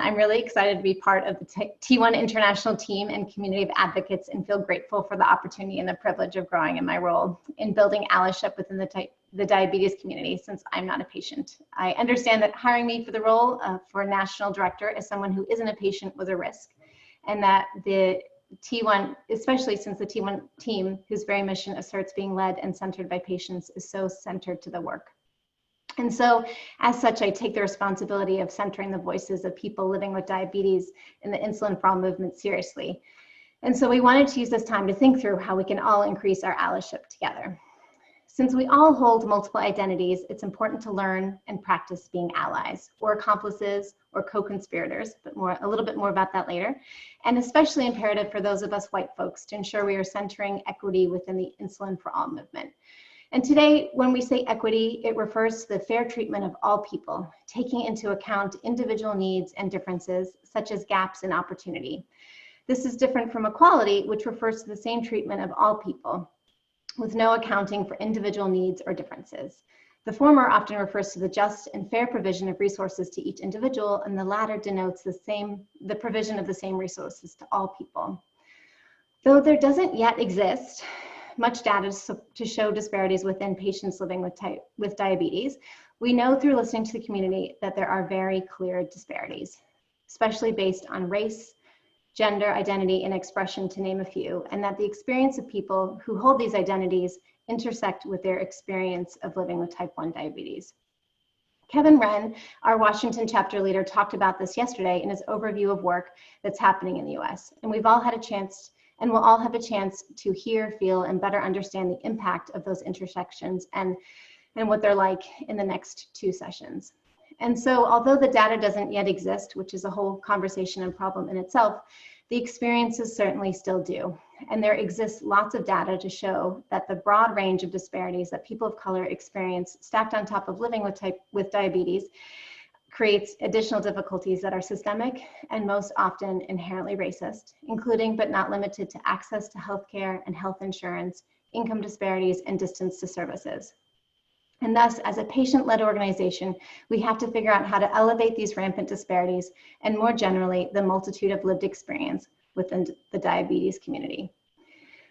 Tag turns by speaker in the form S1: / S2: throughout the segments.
S1: I'm really excited to be part of the T1 International team and community of advocates and feel grateful for the opportunity and the privilege of growing in my role in building allyship within the diabetes community since I'm not a patient. I understand that hiring me for the role for national director as someone who isn't a patient was a risk, and that the T1, especially since the T1 team, whose very mission asserts being led and centered by patients, is so centered to the work. And so, as such, I take the responsibility of centering the voices of people living with diabetes in the Insulin for All movement seriously. And so we wanted to use this time to think through how we can all increase our allyship together. Since we all hold multiple identities, it's important to learn and practice being allies or accomplices or co-conspirators, but a little bit more about that later. And especially imperative for those of us white folks to ensure we are centering equity within the Insulin for All movement. And today, when we say equity, it refers to the fair treatment of all people, taking into account individual needs and differences, such as gaps in opportunity. This is different from equality, which refers to the same treatment of all people, with no accounting for individual needs or differences. The former often refers to the just and fair provision of resources to each individual, and the latter denotes the provision of the same resources to all people. Though there doesn't yet exist much data to show disparities within patients living with diabetes, we know through listening to the community that there are very clear disparities, especially based on race, gender, identity, and expression, to name a few, and that the experience of people who hold these identities intersect with their experience of living with type 1 diabetes. Kevin Wren, our Washington chapter leader, talked about this yesterday in his overview of work that's happening in the US, and we've all had a chance and we'll all have a chance to hear, feel, and better understand the impact of those intersections and what they're like in the next 2 sessions. And so, although the data doesn't yet exist, which is a whole conversation and problem in itself, the experiences certainly still do. And there exists lots of data to show that the broad range of disparities that people of color experience stacked on top of living with diabetes creates additional difficulties that are systemic and most often inherently racist, including but not limited to access to healthcare and health insurance, income disparities, and distance to services. And thus, as a patient-led organization, we have to figure out how to elevate these rampant disparities and, more generally, the multitude of lived experience within the diabetes community.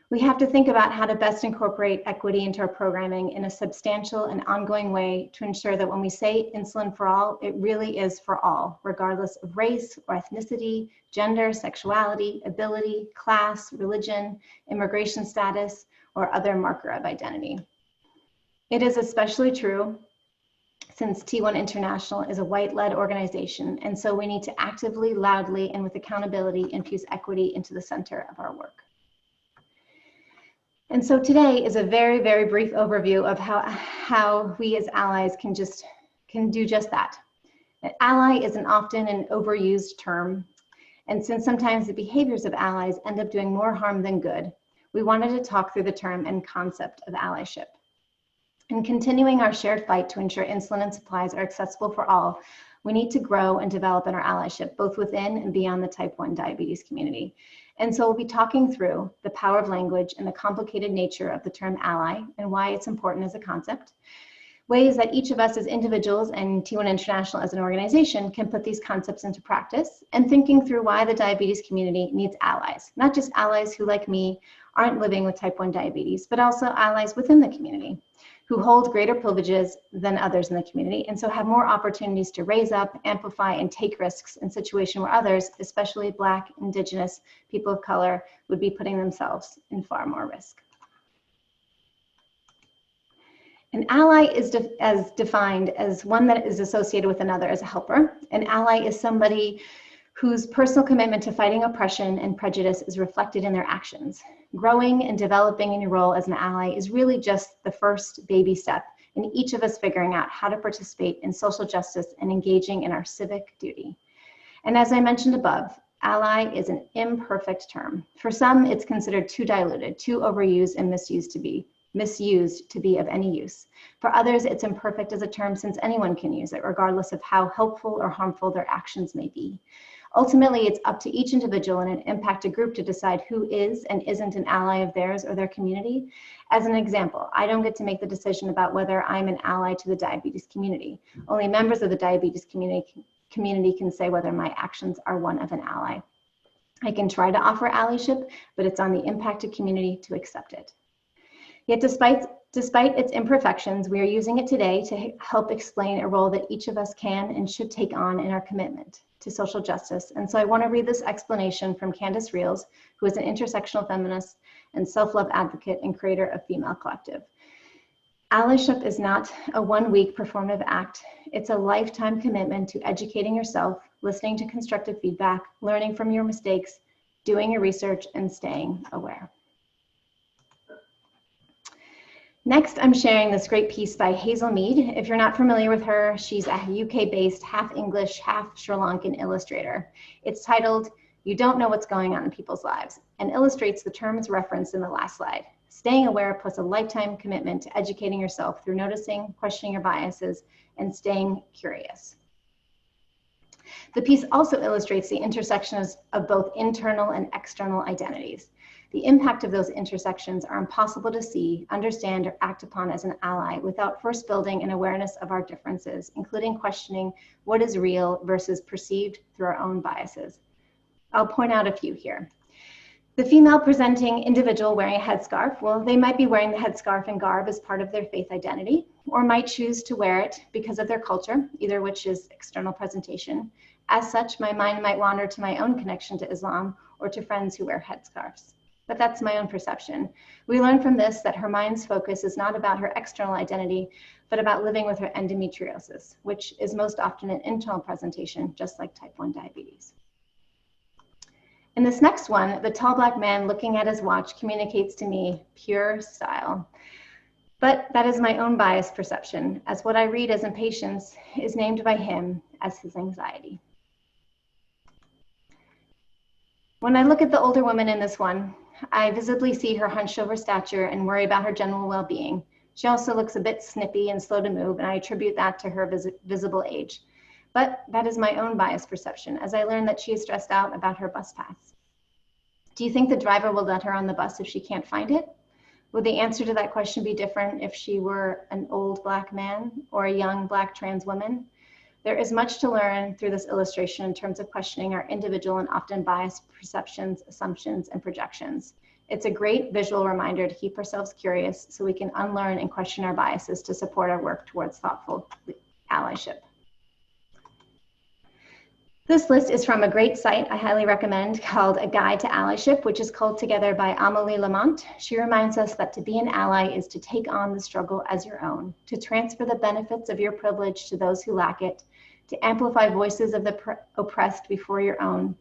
S1: We have to think about how to best incorporate equity into our programming in a substantial and ongoing way to ensure that when we say insulin for all, it really is for all, regardless of race or ethnicity, gender, sexuality, ability, class, religion, immigration status, or other marker of identity. It is especially true since T1 International is a white-led organization, and so we need to actively, loudly, and with accountability infuse equity into the center of our work. And so today is a very, very brief overview of how we as allies can do just that. An ally is often an overused term, and since sometimes the behaviors of allies end up doing more harm than good, we wanted to talk through the term and concept of allyship. In continuing our shared fight to ensure insulin and supplies are accessible for all, we need to grow and develop in our allyship, both within and beyond the type 1 diabetes community. And so we'll be talking through the power of language and the complicated nature of the term ally and why it's important as a concept, ways that each of us as individuals and T1 International as an organization can put these concepts into practice, and thinking through why the diabetes community needs allies, not just allies who, like me, aren't living with type 1 diabetes, but also allies within the community who hold greater privileges than others in the community, and so have more opportunities to raise up, amplify, and take risks in situations where others, especially Black, Indigenous, people of color, would be putting themselves in far more risk. An ally is defined as one that is associated with another as a helper. An ally is somebody whose personal commitment to fighting oppression and prejudice is reflected in their actions. Growing and developing in your role as an ally is really just the first baby step in each of us figuring out how to participate in social justice and engaging in our civic duty. And as I mentioned above, ally is an imperfect term. For some, it's considered too diluted, too overused and misused to be of any use. For others, it's imperfect as a term since anyone can use it, regardless of how helpful or harmful their actions may be. Ultimately, it's up to each individual and an impacted group to decide who is and isn't an ally of theirs or their community. As an example, I don't get to make the decision about whether I'm an ally to the diabetes community. Only members of the diabetes community community can say whether my actions are one of an ally. I can try to offer allyship, but it's on the impacted community to accept it. Yet despite its imperfections, we are using it today to help explain a role that each of us can and should take on in our commitment to social justice. And so I want to read this explanation from Candace Reels, who is an intersectional feminist and self-love advocate and creator of Female Collective. Allyship is not a one-week performative act. It's a lifetime commitment to educating yourself, listening to constructive feedback, learning from your mistakes, doing your research, and staying aware. Next, I'm sharing this great piece by Hazel Mead. If you're not familiar with her, she's a UK-based, half English, half Sri Lankan illustrator. It's titled, "You Don't Know What's Going On in People's Lives," and illustrates the terms referenced in the last slide. Staying aware plus a lifetime commitment to educating yourself through noticing, questioning your biases, and staying curious. The piece also illustrates the intersections of both internal and external identities. The impact of those intersections are impossible to see, understand, or act upon as an ally without first building an awareness of our differences, including questioning what is real versus perceived through our own biases. I'll point out a few here. The female presenting individual wearing a headscarf, well, they might be wearing the headscarf and garb as part of their faith identity, or might choose to wear it because of their culture, either which is external presentation. As such, my mind might wander to my own connection to Islam or to friends who wear headscarves. But that's my own perception. We learn from this that her mind's focus is not about her external identity, but about living with her endometriosis, which is most often an internal presentation, just like type 1 diabetes. In this next one, the tall black man looking at his watch communicates to me pure style. But that is my own biased perception, as what I read as impatience is named by him as his anxiety. When I look at the older woman in this one, I visibly see her hunched over stature and worry about her general well-being. She also looks a bit snippy and slow to move, and I attribute that to her visible age. But that is my own biased perception, as I learn that she is stressed out about her bus pass. Do you think the driver will let her on the bus if she can't find it? Would the answer to that question be different if she were an old black man or a young black trans woman? There is much to learn through this illustration in terms of questioning our individual and often biased perceptions, assumptions, and projections. It's a great visual reminder to keep ourselves curious so we can unlearn and question our biases to support our work towards thoughtful allyship. This list is from a great site I highly recommend called A Guide to Allyship, which is culled together by Amélie Lamont. She reminds us that to be an ally is to take on the struggle as your own, to transfer the benefits of your privilege to those who lack it, to amplify voices of the oppressed before your own,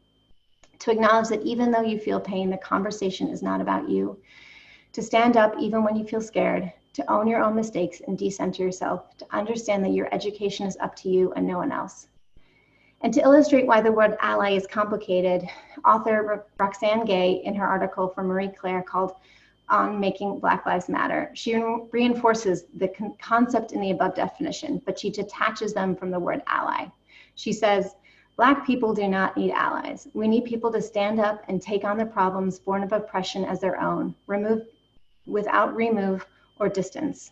S1: to acknowledge that even though you feel pain, the conversation is not about you, to stand up even when you feel scared, to own your own mistakes and decenter yourself, to understand that your education is up to you and no one else. And to illustrate why the word ally is complicated, author Roxane Gay, in her article from Marie Claire called On Making Black Lives Matter, she reinforces the concept in the above definition, but she detaches them from the word ally. She says, Black people do not need allies. We need people to stand up and take on the problems born of oppression as their own, without remove or distance.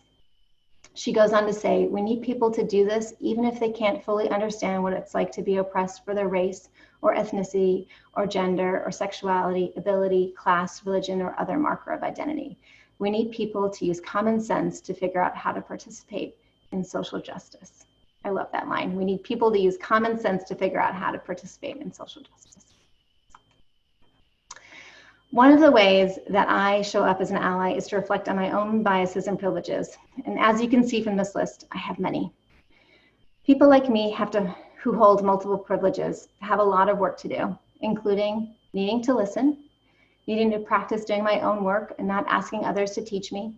S1: She goes on to say, we need people to do this even if they can't fully understand what it's like to be oppressed for their race or ethnicity or gender or sexuality, ability, class, religion, or other marker of identity. We need people to use common sense to figure out how to participate in social justice. I love that line. We need people to use common sense to figure out how to participate in social justice. One of the ways that I show up as an ally is to reflect on my own biases and privileges. And as you can see from this list, I have many. People like me who hold multiple privileges have a lot of work to do, including needing to listen, needing to practice doing my own work and not asking others to teach me,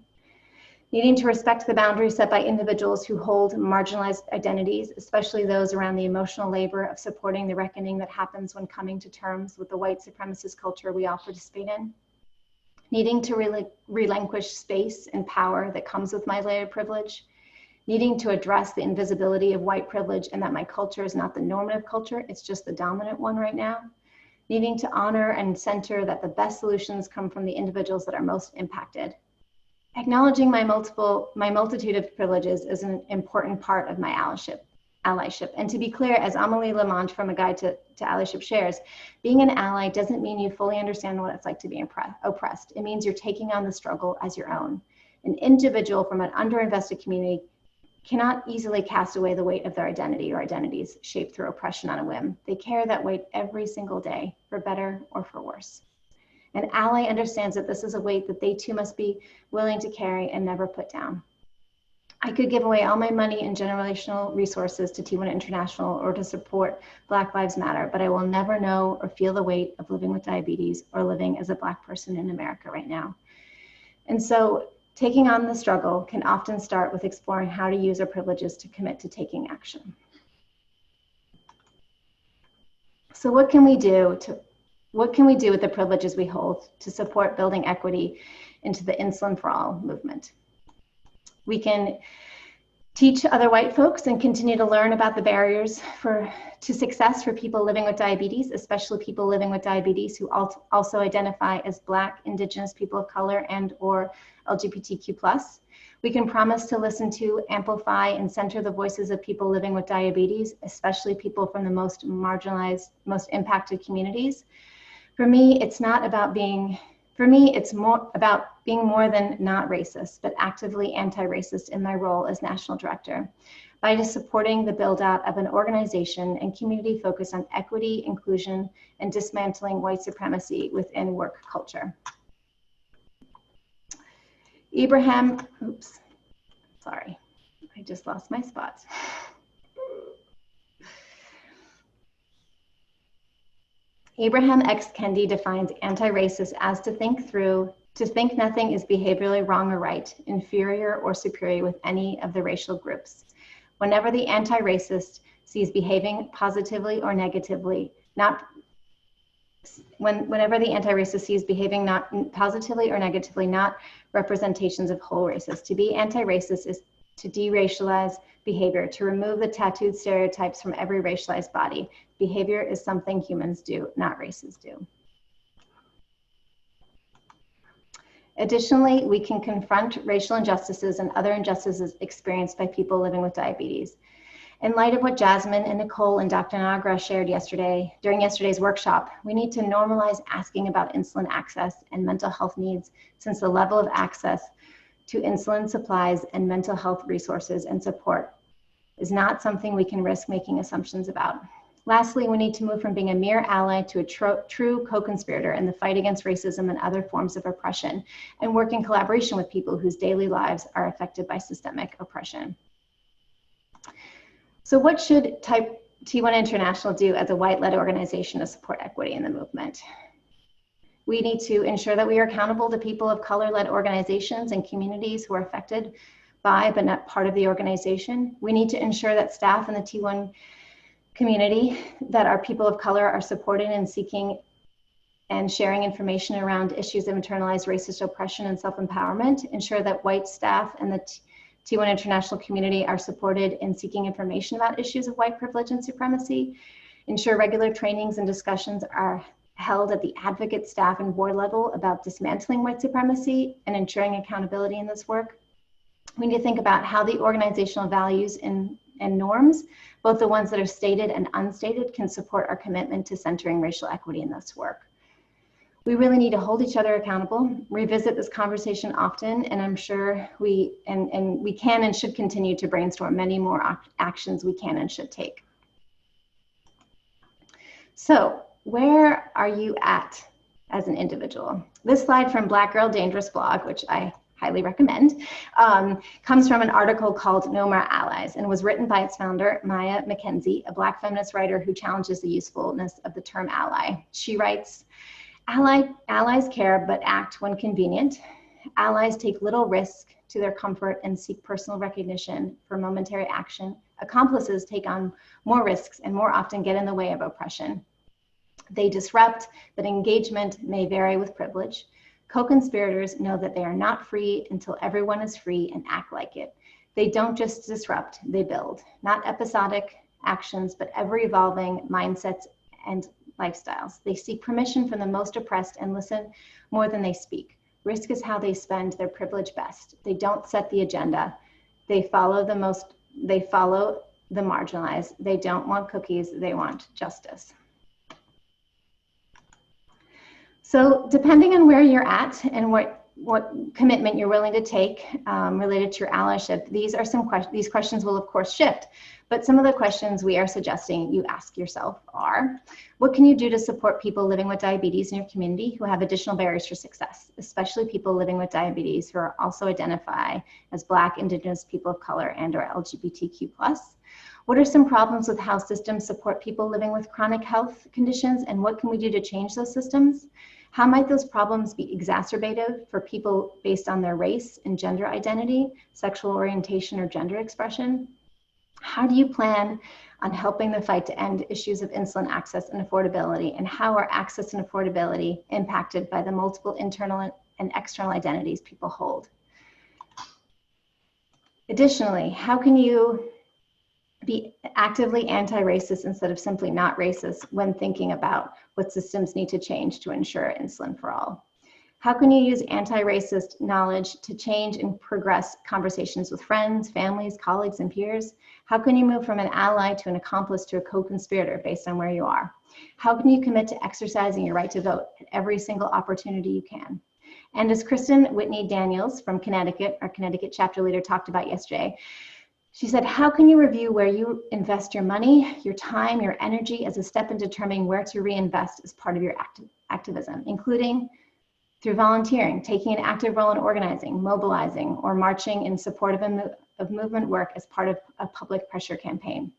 S1: needing to respect the boundaries set by individuals who hold marginalized identities, especially those around the emotional labor of supporting the reckoning that happens when coming to terms with the white supremacist culture we all participate in, needing to relinquish space and power that comes with my layered privilege, needing to address the invisibility of white privilege and that my culture is not the normative culture, it's just the dominant one right now, needing to honor and center that the best solutions come from the individuals that are most impacted. Acknowledging my multitude of privileges is an important part of my allyship. allyship. And to be clear, as Amélie Lamont from A Guide to Allyship shares, being an ally doesn't mean you fully understand what it's like to be oppressed. It means you're taking on the struggle as your own. An individual from an underinvested community cannot easily cast away the weight of their identity or identities shaped through oppression on a whim. They carry that weight every single day, for better or for worse. An ally understands that this is a weight that they too must be willing to carry and never put down. I could give away all my money and generational resources to T1 International or to support Black Lives Matter, but I will never know or feel the weight of living with diabetes or living as a Black person in America right now. And so taking on the struggle can often start with exploring how to use our privileges to commit to taking action. So what can we do with the privileges we hold to support building equity into the Insulin for All movement? We can teach other white folks and continue to learn about the barriers to success for people living with diabetes, especially people living with diabetes who also identify as Black, Indigenous, people of color, and or LGBTQ+. We can promise to listen to, amplify, and center the voices of people living with diabetes, especially people from the most marginalized, most impacted communities. For me, it's more about being more than not racist, but actively anti-racist in my role as national director by just supporting the build out of an organization and community focused on equity, inclusion, and dismantling white supremacy within work culture. Abraham X. Kendi defines anti-racist as to think nothing is behaviorally wrong or right, inferior or superior with any of the racial groups. Whenever the anti-racist sees behaving positively or negatively, whenever the anti-racist sees behaving not positively or negatively, not representations of whole races. To be anti-racist is to de-racialize behavior, to remove the tattooed stereotypes from every racialized body. Behavior is something humans do, not races do. Additionally, we can confront racial injustices and other injustices experienced by people living with diabetes. In light of what Jasmine and Nicole and Dr. Nagra shared during yesterday's workshop, we need to normalize asking about insulin access and mental health needs, since the level of access to insulin supplies and mental health resources and support is not something we can risk making assumptions about. Lastly, we need to move from being a mere ally to a true co-conspirator in the fight against racism and other forms of oppression, and work in collaboration with people whose daily lives are affected by systemic oppression. So what should T1 International do as a white-led organization to support equity in the movement? We need to ensure that we are accountable to people of color-led organizations and communities who are affected by but not part of the organization. We need to ensure that staff in the T1 community that are people of color are supported in seeking and sharing information around issues of internalized racist oppression and self-empowerment. Ensure that white staff and the T1 International community are supported in seeking information about issues of white privilege and supremacy. Ensure regular trainings and discussions are held at the advocate, staff, and board level about dismantling white supremacy and ensuring accountability in this work. We need to think about how the organizational values and norms, both the ones that are stated and unstated, can support our commitment to centering racial equity in this work. We really need to hold each other accountable, revisit this conversation often, and I'm sure we can and should continue to brainstorm many more actions we can and should take. So where are you at as an individual? This slide from Black Girl Dangerous blog, which I highly recommend, comes from an article called No More Allies and was written by its founder, Maya McKenzie, a Black feminist writer who challenges the usefulness of the term ally. She writes, allies care but act when convenient. Allies take little risk to their comfort and seek personal recognition for momentary action. Accomplices take on more risks and more often get in the way of oppression. They disrupt, but engagement may vary with privilege. Co-conspirators know that they are not free until everyone is free and act like it. They don't just disrupt, they build. Not episodic actions, but ever-evolving mindsets and lifestyles. They seek permission from the most oppressed and listen more than they speak. Risk is how they spend their privilege best. They don't set the agenda. They follow the marginalized. They don't want cookies, they want justice. So depending on where you're at and what commitment you're willing to take related to your allyship, these questions will of course shift. But some of the questions we are suggesting you ask yourself are, what can you do to support people living with diabetes in your community who have additional barriers for success, especially people living with diabetes who are also identify as Black, Indigenous, people of color, and or LGBTQ+? What are some problems with how systems support people living with chronic health conditions, and what can we do to change those systems? How might those problems be exacerbated for people based on their race and gender identity, sexual orientation, or gender expression? How do you plan on helping the fight to end issues of insulin access and affordability, and how are access and affordability impacted by the multiple internal and external identities people hold? Additionally, how can you be actively anti-racist instead of simply not racist when thinking about what systems need to change to ensure insulin for all? How can you use anti-racist knowledge to change and progress conversations with friends, families, colleagues, and peers? How can you move from an ally to an accomplice to a co-conspirator based on where you are? How can you commit to exercising your right to vote at every single opportunity you can? And as Kristen Whitney Daniels from Connecticut, our Connecticut chapter leader, talked about yesterday, she said, how can you review where you invest your money, your time, your energy as a step in determining where to reinvest as part of your activism, including through volunteering, taking an active role in organizing, mobilizing, or marching in support of movement work as part of a public pressure campaign,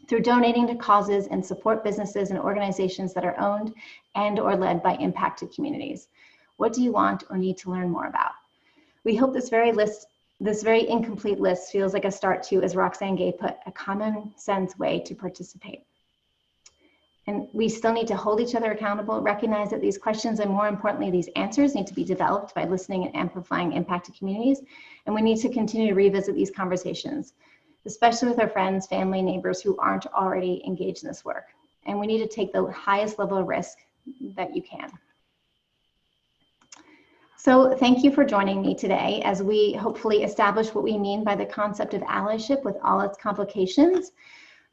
S1: through donating to causes and support businesses and organizations that are owned and or led by impacted communities. What do you want or need to learn more about? We hope this very incomplete list feels like a start to, as Roxanne Gay put, a common sense way to participate. And we still need to hold each other accountable, recognize that these questions and more importantly, these answers need to be developed by listening and amplifying impacted communities. And we need to continue to revisit these conversations, especially with our friends, family, neighbors who aren't already engaged in this work. And we need to take the highest level of risk that you can. So thank you for joining me today as we hopefully establish what we mean by the concept of allyship with all its complications,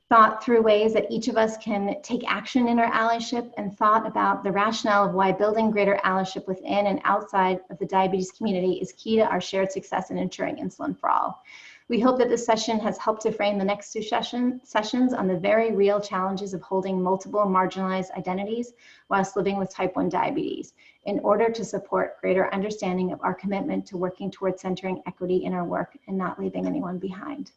S1: thought through ways that each of us can take action in our allyship, and thought about the rationale of why building greater allyship within and outside of the diabetes community is key to our shared success in ensuring insulin for all. We hope that this session has helped to frame the next two sessions on the very real challenges of holding multiple marginalized identities whilst living with type 1 diabetes in order to support greater understanding of our commitment to working towards centering equity in our work and not leaving anyone behind.